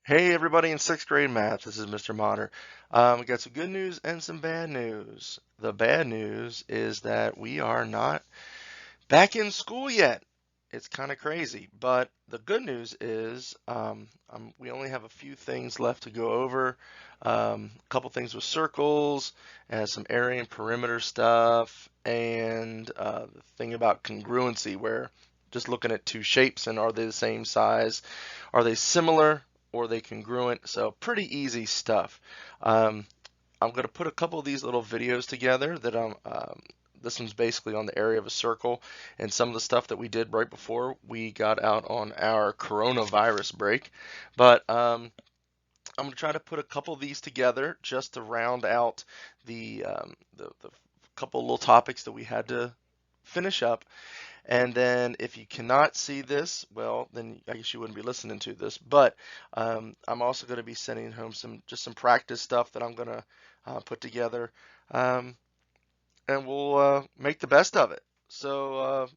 Hey everybody in sixth grade math, this is Mr. Motter. We got some good news and some bad news. The bad news is that we are not back in school yet. It's kind of crazy, but the good news is we only have a few things left to go over. A couple things with circles, and some area and perimeter stuff, and the thing about congruency, where just looking at two shapes and are they the same size? Are they similar or are they congruent? So pretty easy stuff. Um, I'm going to put a couple of these little videos together that this one's basically on the area of a circle and some of the stuff that we did right before we got out on our coronavirus break. But I'm going to try to put a couple of these together just to round out the couple of little topics that we had to finish up. And then if you cannot see this, well, then I guess you wouldn't be listening to this. But I'm also going to be sending home some practice stuff that I'm going to put together, um, and we'll make the best of it. So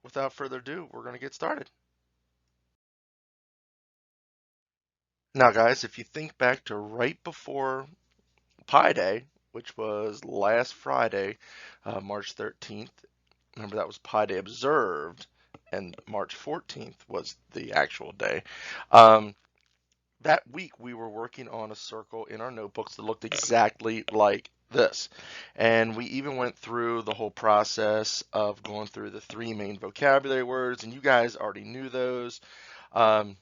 without further ado, we're going to get started. Now, guys, if you think back to right before Pi Day, which was last Friday, March 13th, remember that was Pi Day observed, and March 14th was the actual day. Um, that week we were working on a circle in our notebooks that looked exactly like this. And we even went through the whole process of going through the three main vocabulary words, and you guys already knew those. Um,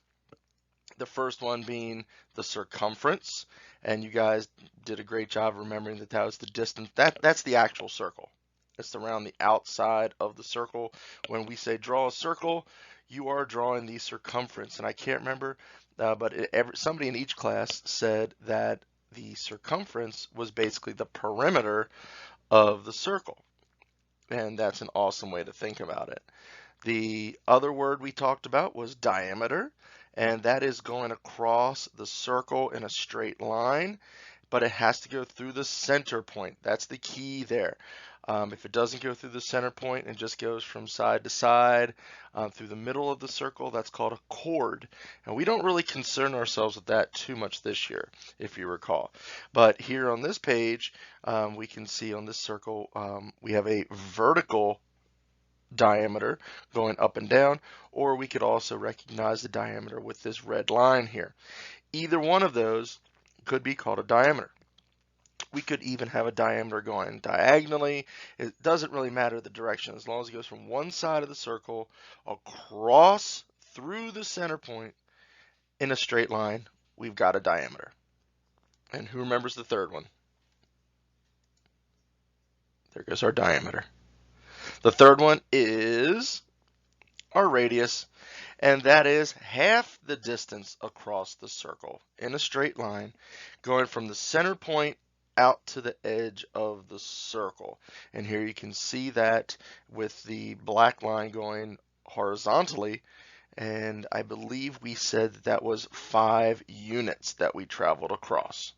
the first one being the circumference, and you guys did a great job remembering that that was the distance. That's the actual circle. It's around the outside of the circle. When we say draw a circle, you are drawing the circumference. And I can't remember, but somebody in each class said that the circumference was basically the perimeter of the circle. And that's an awesome way to think about it. The other word we talked about was diameter, and that is going across the circle in a straight line, but it has to go through the center point. That's the key there. If it doesn't go through the center point and just goes from side to side through the middle of the circle, that's called a chord. And we don't really concern ourselves with that too much this year, if you recall. But here on this page, we can see on this circle, we have a vertical diameter going up and down, or we could also recognize the diameter with this red line here. Either one of those could be called a diameter. We could even have a diameter going diagonally. It doesn't really matter the direction as long as it goes from one side of the circle across through the center point in a straight line. We've got a diameter. And who remembers the third one? There goes our diameter. The third one is our radius, and that is half the distance across the circle in a straight line, going from the center point out to the edge of the circle. And here you can see that with the black line going horizontally, and I believe we said that, that was 5 units that we traveled across.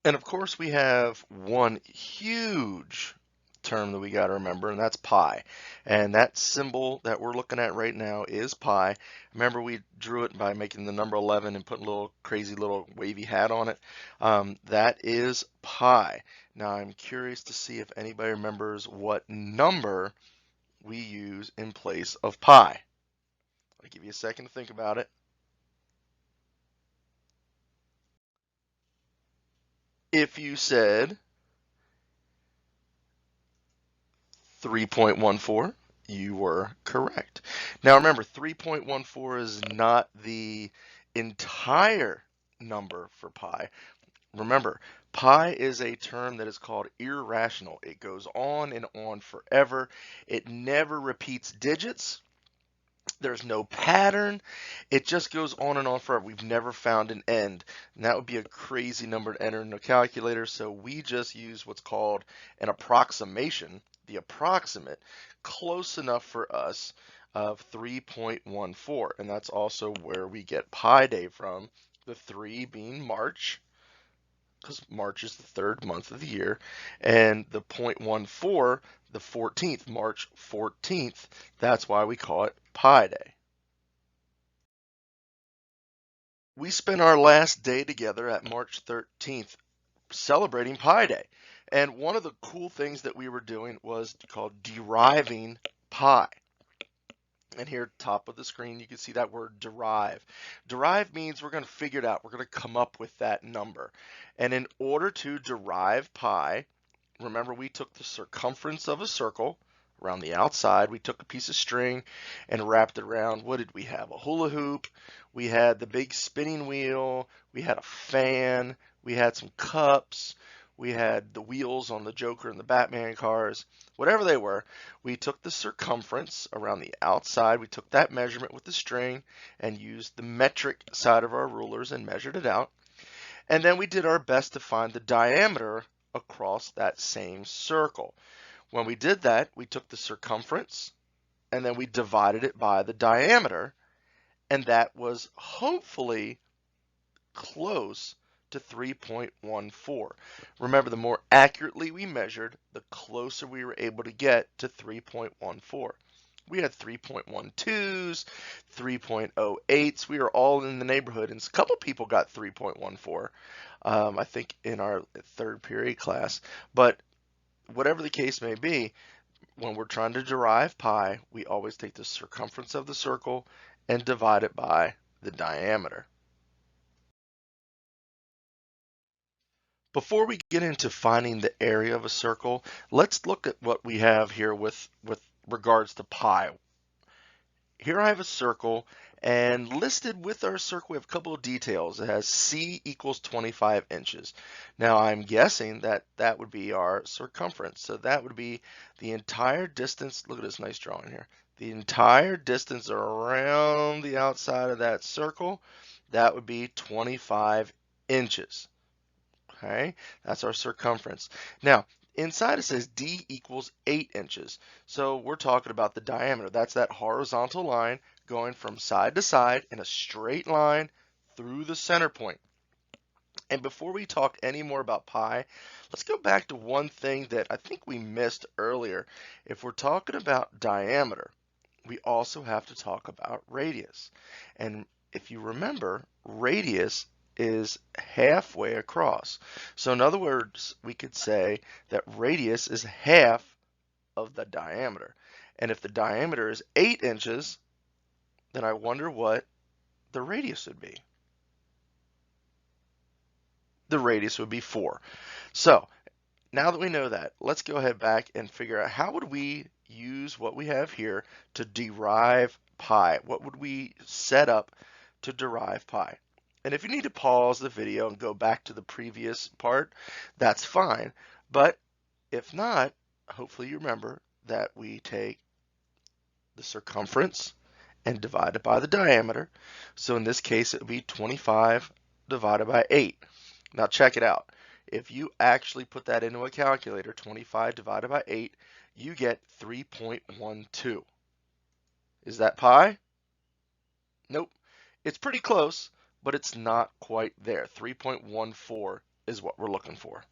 And of course, we have one huge term that we got to remember, and that's pi. And that symbol that we're looking at right now is pi. Remember, we drew it by making the number 11 and putting a little crazy little wavy hat on it. That is pi. Now, I'm curious to see if anybody remembers what number we use in place of pi. I'll give you a second to think about it. If you said 3.14, you were correct. Now remember, 3.14 is not the entire number for pi. Remember, pi is a term that is called irrational. It goes on and on forever. It never repeats digits. There's no pattern. It just goes on and on forever. We've never found an end. And that would be a crazy number to enter in a calculator. So we just use what's called an approximation, the approximate, close enough for us of 3.14. And that's also where we get Pi Day from, the 3 being March, because March is the third month of the year, and the 0.14 the 14th, March 14th. That's why we call it Pi Day. We spent our last day together at March 13th celebrating Pi Day. And one of the cool things that we were doing was called deriving pi. And here at the top of the screen, you can see that word derive. Derive means we're going to figure it out. We're going to come up with that number. And in order to derive pi, remember we took the circumference of a circle around the outside. We took a piece of string and wrapped it around. What did we have? A hula hoop. We had the big spinning wheel. We had a fan. We had some cups. We had the wheels on the Joker and the Batman cars. Whatever they were, we took the circumference around the outside. We took that measurement with the string and used the metric side of our rulers and measured it out. And then we did our best to find the diameter across that same circle. When we did that, we took the circumference and then we divided it by the diameter, and that was hopefully close to 3.14. Remember, the more accurately we measured, the closer we were able to get to 3.14. We had 3.12s, 3.08s. We were all in the neighborhood, and a couple people got 3.14, I think, in our third period class. But whatever the case may be, when we're trying to derive pi, we always take the circumference of the circle and divide it by the diameter. Before we get into finding the area of a circle, let's look at what we have here with regards to pi. Here I have a circle, and listed with our circle we have a couple of details. It has C equals 25 inches. Now I'm guessing that that would be our circumference. So that would be the entire distance. Look at this nice drawing here. The entire distance around the outside of that circle, that would be 25 inches. Okay, that's our circumference. Now, inside it says D equals 8 inches. So we're talking about the diameter. That's that horizontal line going from side to side in a straight line through the center point. And before we talk any more about pi, let's go back to one thing that I think we missed earlier. If we're talking about diameter, we also have to talk about radius. And if you remember, radius is halfway across. So in other words, we could say that radius is half of the diameter. And if the diameter is 8 inches, then I wonder what the radius would be. The radius would be 4. So now that we know that, let's go ahead back and figure out how would we use what we have here to derive pi. What would we set up to derive pi? And if you need to pause the video and go back to the previous part, that's fine. But if not, hopefully you remember that we take the circumference and divide it by the diameter. So in this case, it would be 25 divided by 8. Now check it out. If you actually put that into a calculator, 25 divided by 8, you get 3.12. Is that pi? Nope. It's pretty close, but it's not quite there. 3.14 is what we're looking for.